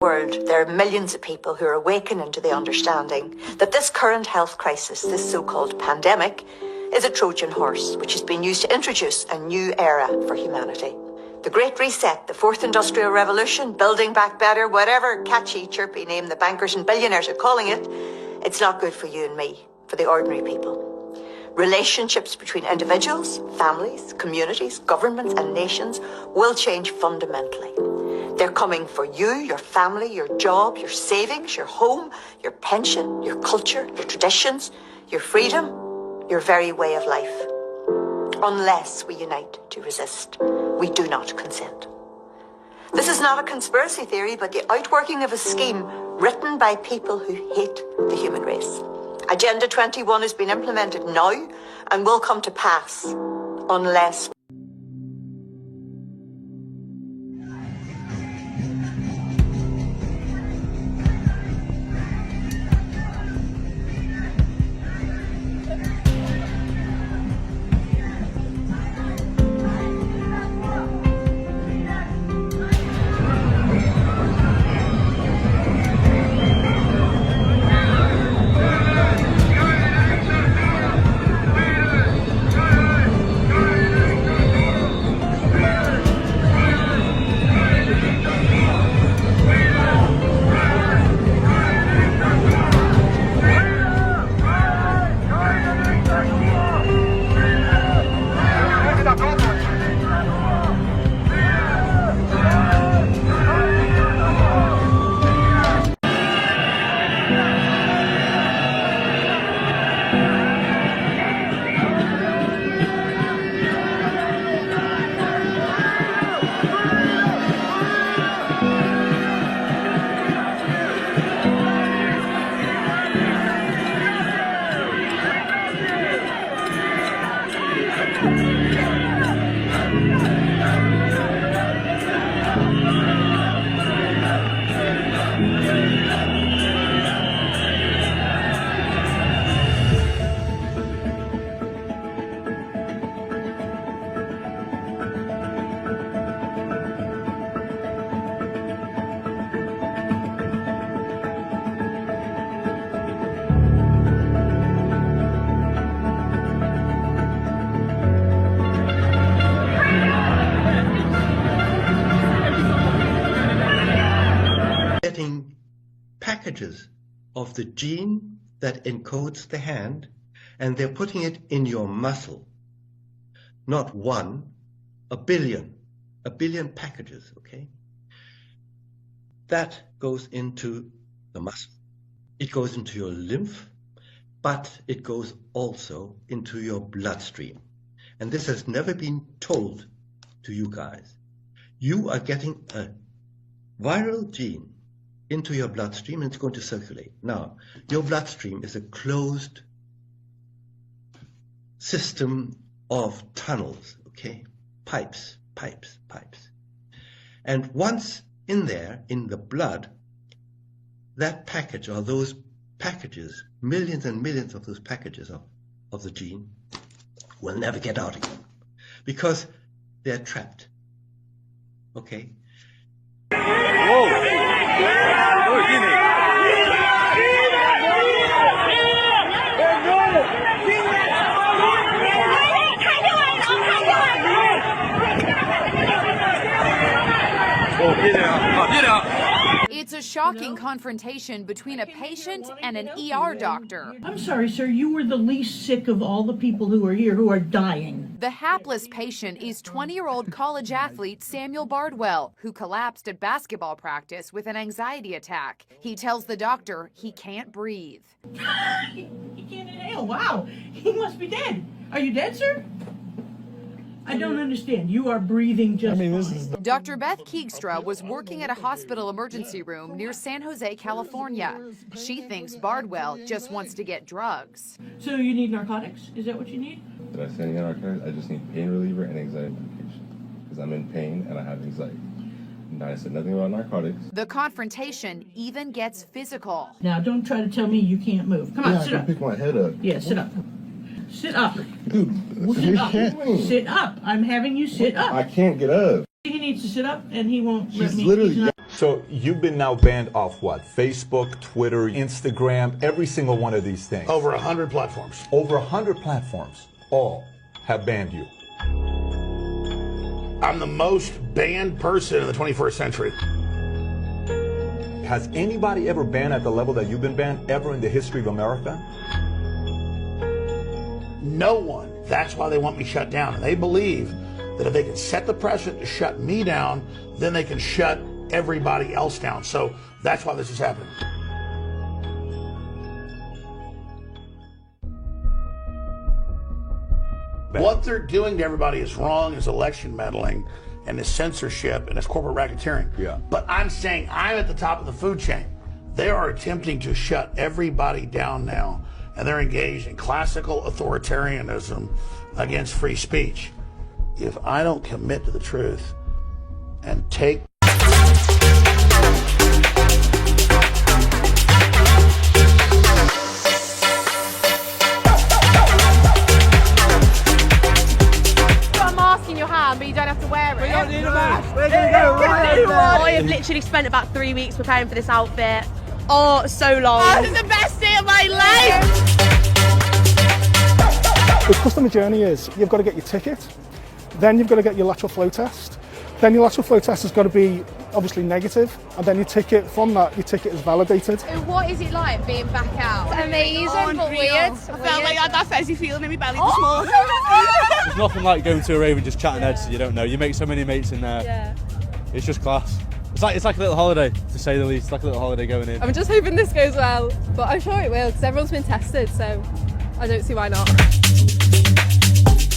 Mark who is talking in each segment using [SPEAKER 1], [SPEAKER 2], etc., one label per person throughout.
[SPEAKER 1] World, there are millions of people who are awakening to the understanding that this current health crisis, this so-called pandemic, is a Trojan horse which has been used to introduce a new era for humanity. The Great Reset, the Fourth Industrial Revolution, Building Back Better, whatever catchy, chirpy name the bankers and billionaires are calling it, it's not good for you and me, for the ordinary people. Relationships between individuals, families, communities, governments and nations will change fundamentally. They're coming for you, your family, your job, your savings, your home, your pension, your culture, your traditions, your freedom, your very way of life. Unless we unite to resist, we do not consent. This is not a conspiracy theory, but the outworking of a scheme written by people who hate the human race. Agenda 21 has been implemented now and will come to pass unless
[SPEAKER 2] getting packages of the gene that encodes the hand, and they're putting it in your muscle. Not one, a billion packages, okay? That goes into the muscle. It goes into your lymph, but it goes also into your bloodstream. And this has never been told to you guys. You are getting a viral gene into your bloodstream and it's going to circulate. Now, your bloodstream is a closed system of tunnels, okay? Pipes. And once in there, in the blood, that package or those packages, millions and millions of those packages of the gene will never get out again because they're trapped, okay? Whoa!
[SPEAKER 3] It's a shocking confrontation between a patient and an ER doctor.
[SPEAKER 4] I'm sorry, sir, you were the least sick of all the people who are here who are dying.
[SPEAKER 3] The hapless patient is 20-year-old college athlete Samuel Bardwell, who collapsed at basketball practice with an anxiety attack. He tells the doctor he can't breathe.
[SPEAKER 4] He can't inhale. Wow, he must be dead. Are you dead, sir? I don't understand. You are breathing just fine.
[SPEAKER 3] Dr. Beth Keegstra was working at a hospital emergency room near San Jose, California. She thinks Bardwell just wants to get drugs.
[SPEAKER 4] So you need narcotics? Is that what you need?
[SPEAKER 5] Did I say any narcotics? I just need pain reliever and anxiety medication because I'm in pain and I have anxiety. And I said nothing about narcotics.
[SPEAKER 3] The confrontation even gets physical.
[SPEAKER 4] Now, don't try to tell me you can't move. Come on, sit
[SPEAKER 5] I
[SPEAKER 4] up.
[SPEAKER 5] can pick my head up.
[SPEAKER 4] Yeah, sit up. Sit up.
[SPEAKER 5] Dude,
[SPEAKER 4] Sit up. Sit up. I'm having you sit up.
[SPEAKER 5] I can't get up.
[SPEAKER 4] He needs to sit up, and he won't let
[SPEAKER 5] She's
[SPEAKER 4] me.
[SPEAKER 5] literally...
[SPEAKER 6] So you've been now banned off what? Facebook, Twitter, Instagram, every single one of these things.
[SPEAKER 7] Over 100 platforms.
[SPEAKER 6] Over 100 platforms, all have banned you.
[SPEAKER 7] I'm the most banned person in the 21st century.
[SPEAKER 6] Has anybody ever banned at the level that you've been banned ever in the history of America?
[SPEAKER 7] No one. That's why they want me shut down. And they believe that if they can set the precedent to shut me down, then they can shut everybody else down. So that's why this is happening. What they're doing to everybody is wrong, is election meddling, and is censorship, and is corporate racketeering.
[SPEAKER 6] Yeah.
[SPEAKER 7] But I'm saying I'm at the top of the food chain. They are attempting to shut everybody down now, and they're engaged in classical authoritarianism against free speech. If I don't commit to the truth and take
[SPEAKER 8] but you don't have to wear it.
[SPEAKER 9] We don't need a mask. We're going to go right there.
[SPEAKER 8] I have literally spent about 3 weeks preparing for this outfit. Oh, so long. This is the best day of my life.
[SPEAKER 10] The customer journey is you've got to get your ticket, then you've got to get your lateral flow test, then your lateral flow test has got to be obviously negative, and then your ticket, from that, your ticket is validated.
[SPEAKER 8] So what is it like being back out?
[SPEAKER 11] It's amazing, but weird.
[SPEAKER 8] I felt like I had that fuzzy feeling in my belly this morning.
[SPEAKER 9] There's nothing like going to a rave and just chatting heads you don't know. You make so many mates in there.
[SPEAKER 11] Yeah.
[SPEAKER 9] It's just class. It's like a little holiday, to say the least. It's like a little holiday going in.
[SPEAKER 11] I'm just hoping this goes well, but I'm sure it will because everyone's been tested, so I don't see why not.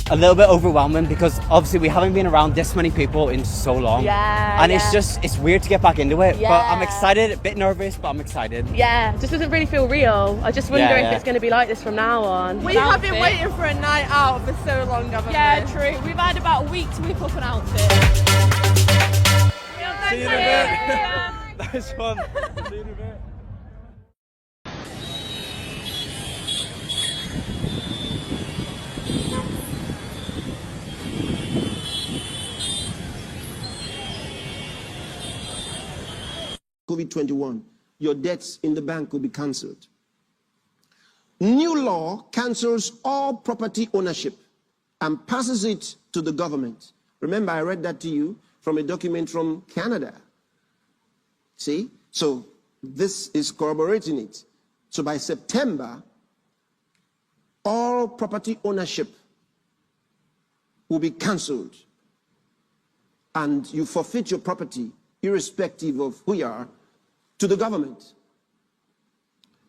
[SPEAKER 12] A little bit overwhelming because obviously we haven't been around this many people in so long.
[SPEAKER 8] Yeah.
[SPEAKER 12] And it's weird to get back into it.
[SPEAKER 8] Yeah.
[SPEAKER 12] But I'm excited, a bit nervous, but I'm excited.
[SPEAKER 8] Yeah, just doesn't really feel real. I just wonder if it's going to be like this from now on.
[SPEAKER 11] We have been waiting for a night out for so long, haven't we?
[SPEAKER 8] Yeah, true. We've had about a week to whip up an outfit.
[SPEAKER 9] See you in a bit. Nice one. See you in a bit.
[SPEAKER 13] COVID-21, your debts in the bank will be cancelled. New law cancels all property ownership and passes it to the government. Remember, I read that to you from a document from Canada. See? So this is corroborating it. So by September, all property ownership will be cancelled. And you forfeit your property, irrespective of who you are, to the government,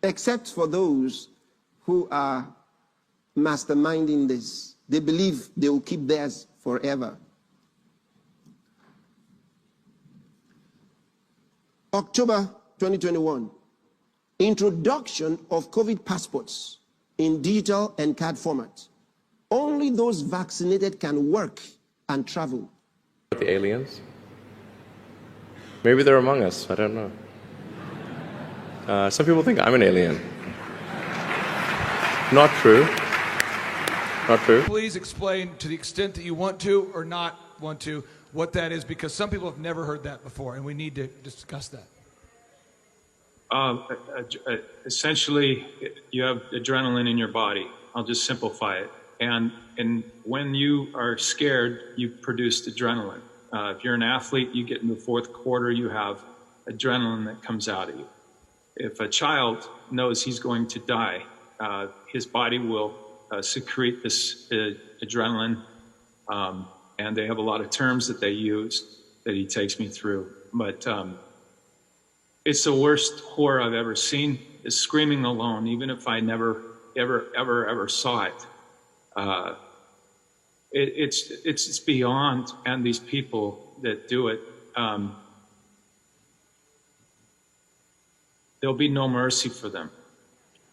[SPEAKER 13] except for those who are masterminding this. They believe they will keep theirs forever. October 2021, introduction of COVID passports in digital and card format. Only those vaccinated can work and travel.
[SPEAKER 5] The aliens? Maybe they're among us, I don't know. Some people think I'm an alien. Not true. Not true.
[SPEAKER 14] Please explain, to the extent that you want to or not want to, what that is, because some people have never heard that before, and we need to discuss that.
[SPEAKER 15] Essentially, you have adrenaline in your body. I'll just simplify it. And when you are scared, you produce adrenaline. If you're an athlete, you get in the fourth quarter, you have adrenaline that comes out of you. If a child knows he's going to die, his body will secrete this adrenaline, and they have a lot of terms that they use that he takes me through. But it's the worst horror I've ever seen, is screaming alone, even if I never, ever saw it. It's beyond, and these people that do it, there'll be no mercy for them.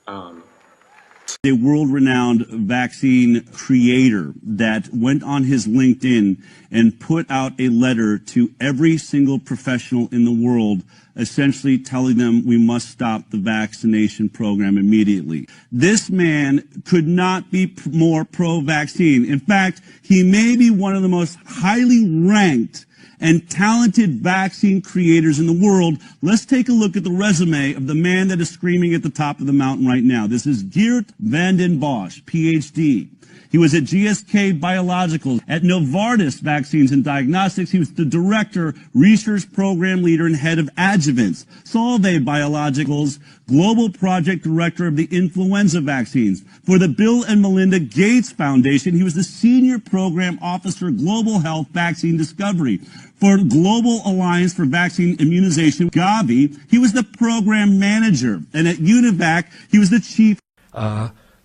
[SPEAKER 16] A world-renowned vaccine creator that went on his LinkedIn and put out a letter to every single professional in the world, essentially telling them we must stop the vaccination program immediately. This man could not be more pro-vaccine. In fact, he may be one of the most highly ranked and talented vaccine creators in the world. Let's take a look at the resume of the man that is screaming at the top of the mountain right now. This is Geert Vanden Bossche, PhD. He was at GSK Biologicals, at Novartis Vaccines and Diagnostics. He was the director, research program leader, and head of adjuvants. Solvay Biologicals, global project director of the influenza vaccines. For the Bill and Melinda Gates Foundation, he was the senior program officer, global health vaccine discovery. For Global Alliance for Vaccine Immunization, Gavi, he was the program manager. And at UNIVAC, he was the chief.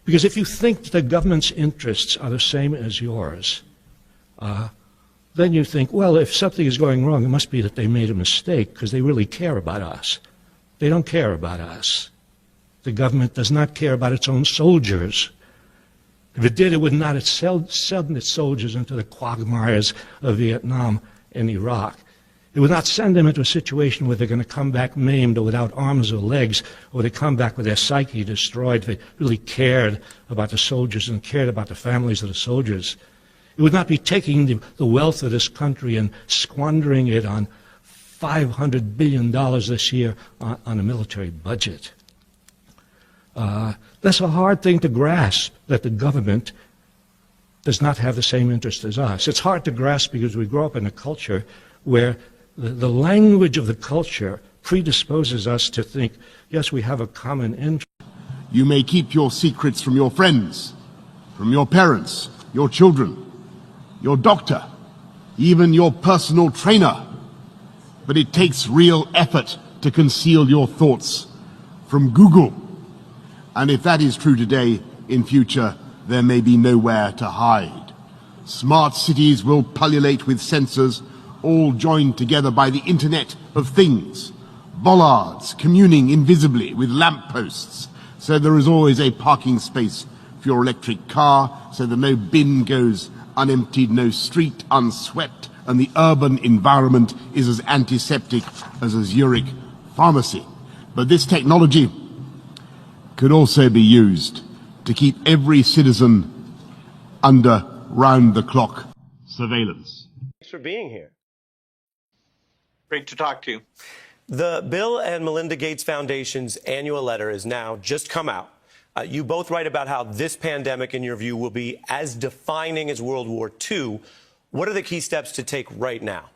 [SPEAKER 17] Because if you think the government's interests are the same as yours, then you think, well, if something is going wrong, it must be that they made a mistake because they really care about us. They don't care about us. The government does not care about its own soldiers. If it did, it would not have sent its soldiers into the quagmires of Vietnam and Iraq. It would not send them into a situation where they're going to come back maimed or without arms or legs, or they come back with their psyche destroyed. They really cared about the soldiers and cared about the families of the soldiers. It would not be taking the wealth of this country and squandering it on $500 billion this year on a military budget. That's a hard thing to grasp, that the government does not have the same interest as us. It's hard to grasp because we grow up in a culture where the language of the culture predisposes us to think, yes, we have a common interest.
[SPEAKER 18] You may keep your secrets from your friends, from your parents, your children, your doctor, even your personal trainer. But it takes real effort to conceal your thoughts from Google. And if that is true today, in future, there may be nowhere to hide. Smart cities will pullulate with sensors, all joined together by the Internet of Things. Bollards communing invisibly with lampposts, so there is always a parking space for your electric car, so that no bin goes unemptied, no street unswept, and the urban environment is as antiseptic as a Zurich pharmacy. But this technology could also be used to keep every citizen under round-the-clock surveillance.
[SPEAKER 19] Thanks for being here.
[SPEAKER 20] Great to talk to you.
[SPEAKER 19] The Bill and Melinda Gates Foundation's annual letter has now just come out. You both write about how this pandemic, in your view, will be as defining as World War II. What are the key steps to take right now?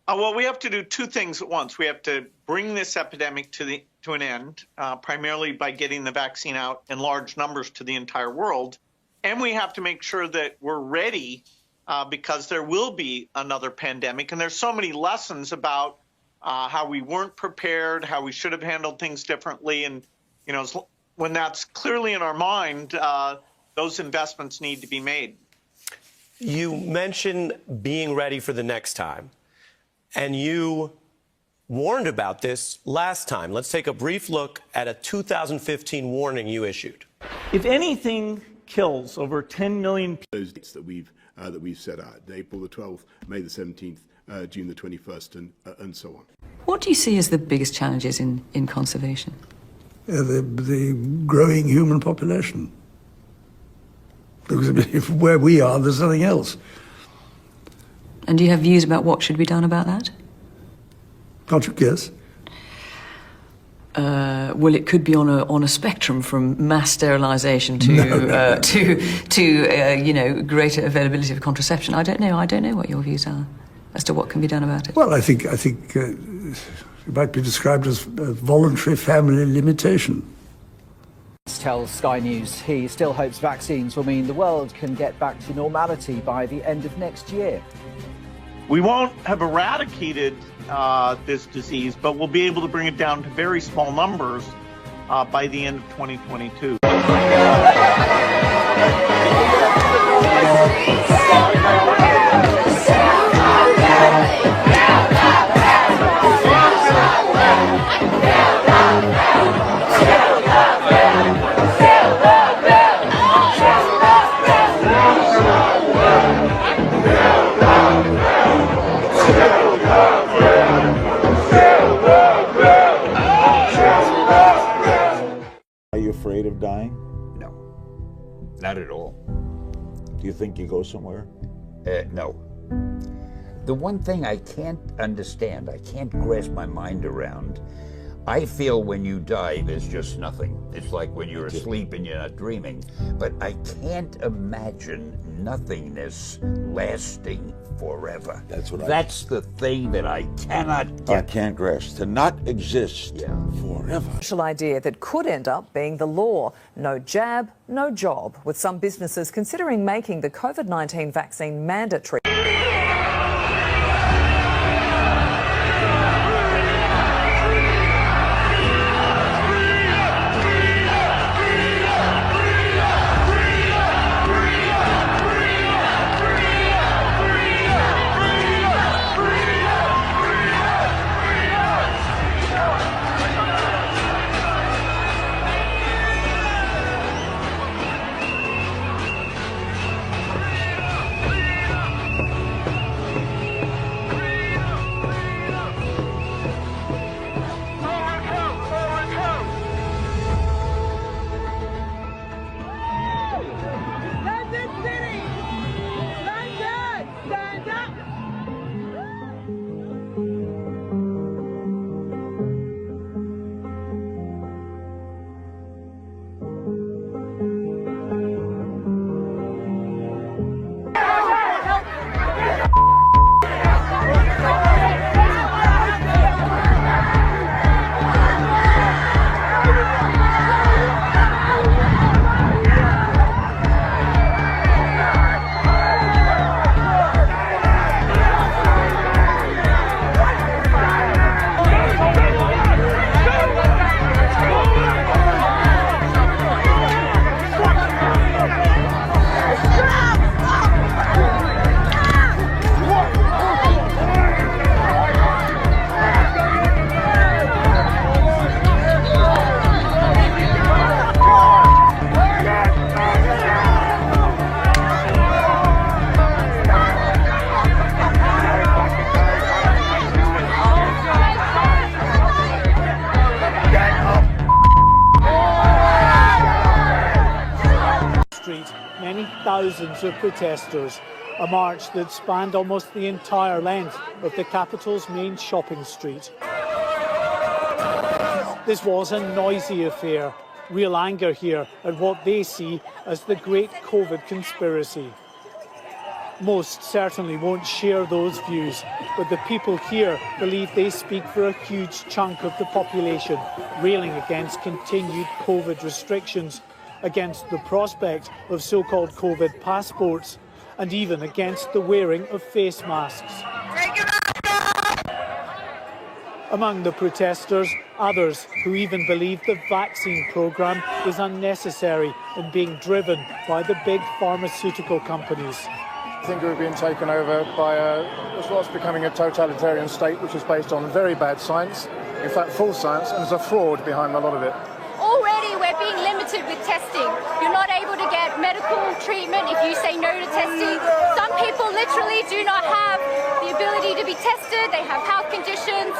[SPEAKER 20] Well, we have to do two things at once. We have to bring this epidemic to an end, primarily by getting the vaccine out in large numbers to the entire world. And we have to make sure that we're ready because there will be another pandemic. And there's so many lessons about how we weren't prepared, how we should have handled things differently. And, you know, when that's clearly in our mind, those investments need to be made.
[SPEAKER 19] You mentioned being ready for the next time, and you warned about this last time. Let's take a brief look at a 2015 warning you issued.
[SPEAKER 21] If anything kills over 10 million people.
[SPEAKER 22] Those dates that we've set out, April the 12th, May the 17th, June the 21st, and so on.
[SPEAKER 23] What do you see as the biggest challenges in conservation?
[SPEAKER 24] The growing human population. Because where we are, there's nothing else.
[SPEAKER 23] And do you have views about what should be done about that?
[SPEAKER 24] Can't you guess?
[SPEAKER 23] Well, it could be on a spectrum from mass sterilisation to you know, greater availability of contraception. I don't know what your views are as to what can be done about it.
[SPEAKER 24] Well, I think it might be described as voluntary family limitation.
[SPEAKER 25] Tells Sky News he still hopes vaccines will mean the world can get back to normality by the end of next year.
[SPEAKER 20] We won't have eradicated this disease, but we'll be able to bring it down to very small numbers by the end of 2022.
[SPEAKER 26] Are you afraid of dying?
[SPEAKER 27] No, not at all.
[SPEAKER 26] Do you think you go somewhere?
[SPEAKER 27] No.
[SPEAKER 1] The one thing I can't understand, I can't grasp my mind around, I feel when you die, there's just nothing. It's like when you're asleep and you're not dreaming. But I can't imagine nothingness lasting forever. That's the thing that I cannot get.
[SPEAKER 26] I can't grasp. To not exist forever.
[SPEAKER 2] Social idea that could end up being the law. No jab, no job, with some businesses considering making the COVID-19 vaccine mandatory.
[SPEAKER 3] Thousands of protesters, a march that spanned almost the entire length of the capital's main shopping street. This was a noisy affair, real anger here at what they see as the great COVID conspiracy. Most certainly won't share those views, but the people here believe they speak for a huge chunk of the population, railing against continued COVID restrictions, against the prospect of so-called COVID passports, and even against the wearing of face masks. Among the protesters, others who even believe the vaccine programme is unnecessary and being driven by the big pharmaceutical companies.
[SPEAKER 10] I think we've been taken over by what's becoming a totalitarian state, which is based on very bad science, in fact full science, and there's a fraud behind a lot of it.
[SPEAKER 4] Already we're being limited with testing. You're not able to get medical treatment if you say no to testing. Some people literally do not have the ability to be tested. They have health conditions.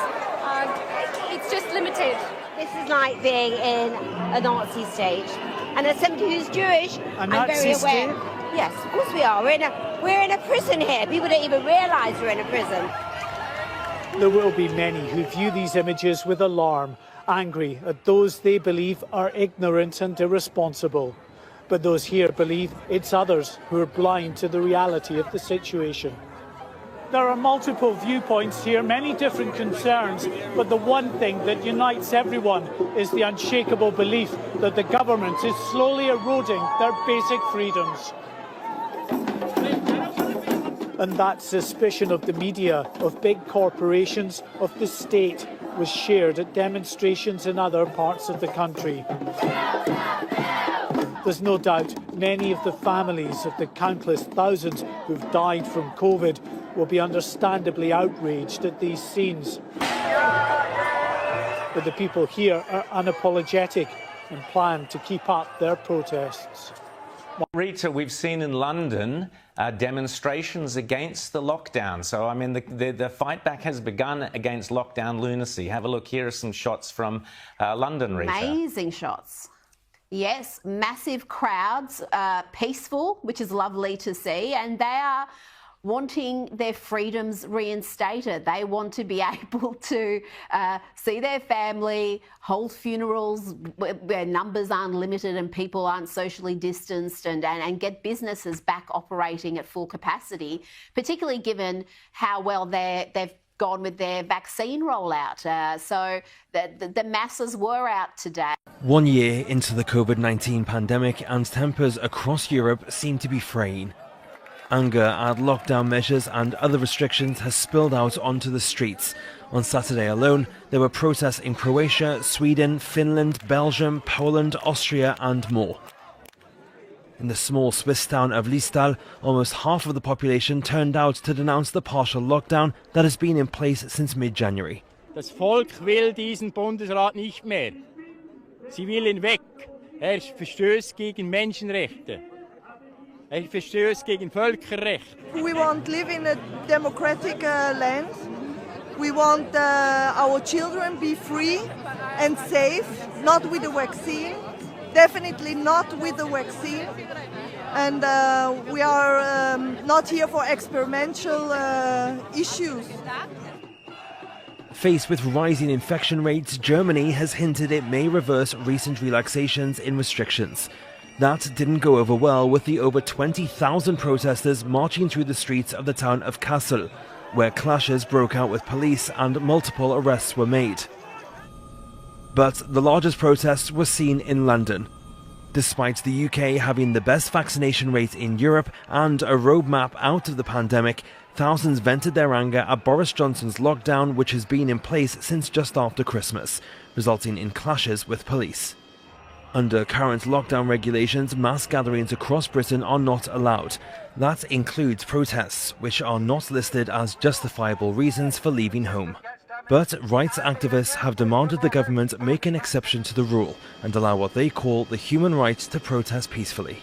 [SPEAKER 4] It's just limited.
[SPEAKER 6] This is like being in a Nazi state. And as somebody who's Jewish, I'm very aware. Yes, of course we are. We're in a prison here. People don't even realise we're in a prison.
[SPEAKER 3] There will be many who view these images with alarm, angry at those they believe are ignorant and irresponsible. But those here believe it's others who are blind to the reality of the situation. There are multiple viewpoints here, many different concerns, but the one thing that unites everyone is the unshakable belief that the government is slowly eroding their basic freedoms. And that suspicion of the media, of big corporations, of the state, was shared at demonstrations in other parts of the country. There's no doubt many of the families of the countless thousands who've died from COVID will be understandably outraged at these scenes. But the people here are unapologetic and plan to keep up their protests.
[SPEAKER 7] Rita, we've seen in London demonstrations against the lockdown. So, I mean, the fight back has begun against lockdown lunacy. Have a look. Here are some shots from London, Rita.
[SPEAKER 27] Amazing shots. Yes, massive crowds, peaceful, which is lovely to see. And they are wanting their freedoms reinstated. They want to be able to see their family, hold funerals where numbers aren't limited and people aren't socially distanced, and get businesses back operating at full capacity, particularly given how well they've gone with their vaccine rollout. So the masses were out today.
[SPEAKER 5] 1 year into the COVID-19 pandemic, and tempers across Europe seem to be fraying. Anger at lockdown measures and other restrictions has spilled out onto the streets. On Saturday alone, there were protests in Croatia, Sweden, Finland, Belgium, Poland, Austria and more. In the small Swiss town of Liestal, almost half of the population turned out to denounce the partial lockdown that has been in place since mid-January.
[SPEAKER 8] Das Volk will diesen Bundesrat nicht mehr. Sie will ihn weg. Verstößt gegen Menschenrechte. Verstößt gegen Völkerrecht.
[SPEAKER 9] We want to live in a democratic land. We want our children be free and safe, not with the vaccine. Definitely not with the vaccine. And we are not here for experimental issues.
[SPEAKER 5] Faced with rising infection rates, Germany has hinted it may reverse recent relaxations in restrictions. That didn't go over well with the over 20,000 protesters marching through the streets of the town of Kassel, where clashes broke out with police and multiple arrests were made. But the largest protests were seen in London. Despite the UK having the best vaccination rate in Europe and a roadmap out of the pandemic, thousands vented their anger at Boris Johnson's lockdown, which has been in place since just after Christmas, resulting in clashes with police. Under current lockdown regulations, mass gatherings across Britain are not allowed. That includes protests, which are not listed as justifiable reasons for leaving home. But rights activists have demanded the government make an exception to the rule and allow what they call the human right to protest peacefully.